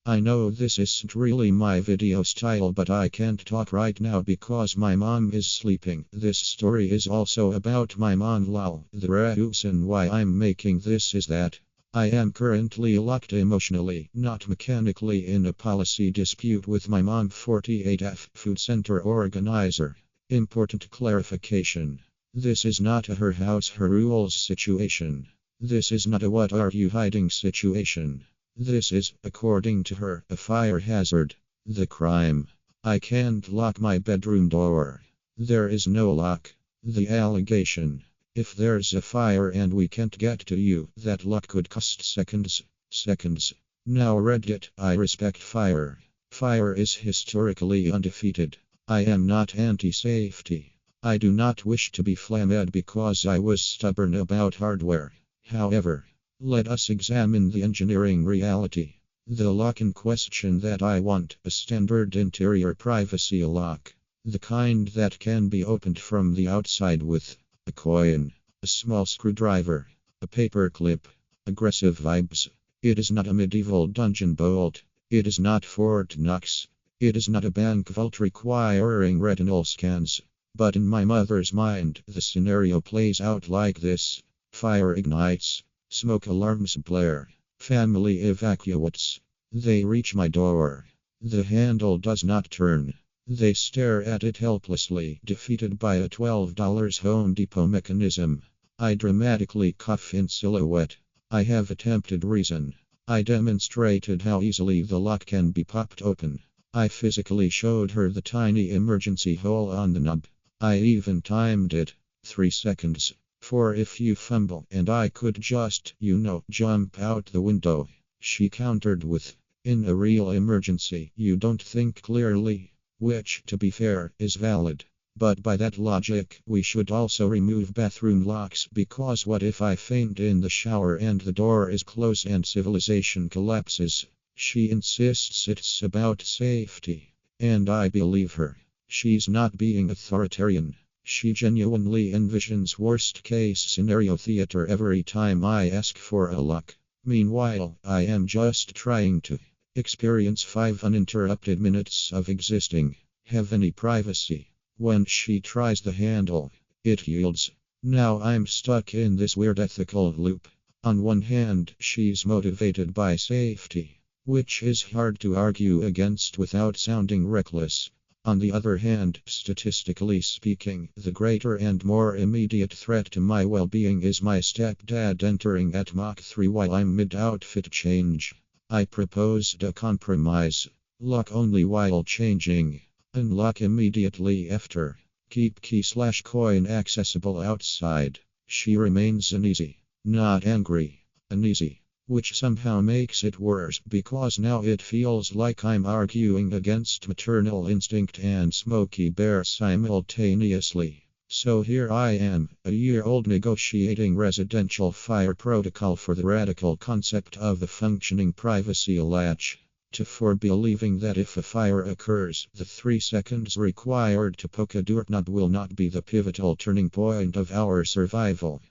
I know this isn't really my video style, but I can't talk right now because my mom is sleeping. This story is also about my mom lol. The reason why I'm making this is that I am currently locked emotionally, not mechanically, in a policy dispute with my mom 48F food center organizer. Important clarification. This is not a her house her rules situation. This is not a what are you hiding situation. This is, according to her, a fire hazard. The crime. I can't lock my bedroom door. There is no lock. The allegation. If there's a fire and we can't get to you, that lock could cost seconds. Seconds. Now Reddit, I respect fire. Fire is historically undefeated. I am not anti-safety. I do not wish to be flamed because I was stubborn about hardware. However, let us examine the engineering reality. The lock in question that I want, a standard interior privacy lock. The kind that can be opened from the outside with a coin, a small screwdriver, a paper clip. Aggressive vibes. It is not a medieval dungeon bolt. It is not Fort Knox. It is not a bank vault requiring retinal scans. But in my mother's mind, the scenario plays out like this. Fire ignites. Smoke alarms blare. Family evacuates. They reach my door. The handle does not turn. They stare at it helplessly, defeated by a $12 Home Depot mechanism. I dramatically cough in silhouette. I have attempted reason. I demonstrated how easily the lock can be popped open. I physically showed her the tiny emergency hole on the knob. I even timed it. 3 seconds. For if you fumble and I could just, jump out the window. She countered with, in a real emergency, you don't think clearly. Which, to be fair, is valid. But by that logic, we should also remove bathroom locks because what if I faint in the shower and the door is closed and civilization collapses? She insists it's about safety. And I believe her. She's not being authoritarian. She genuinely envisions worst case scenario theater every time I ask for a lock. Meanwhile, I am just trying to experience 5 uninterrupted minutes of existing. Have any privacy. When she tries the handle, it yields. Now I'm stuck in this weird ethical loop. On one hand, she's motivated by safety, which is hard to argue against without sounding reckless. On the other hand, statistically speaking, the greater and more immediate threat to my well-being is my stepdad entering at Mach 3 while I'm mid-outfit change. I proposed a compromise. Lock only while changing. Unlock immediately after. Keep key/coin accessible outside. She remains uneasy. Not angry. Uneasy. Which somehow makes it worse because now it feels like I'm arguing against maternal instinct and Smokey Bear simultaneously. So here I am, a year-old negotiating residential fire protocol for the radical concept of the functioning privacy latch. For believing that if a fire occurs, the 3 seconds required to poke a doorknob will not be the pivotal turning point of our survival.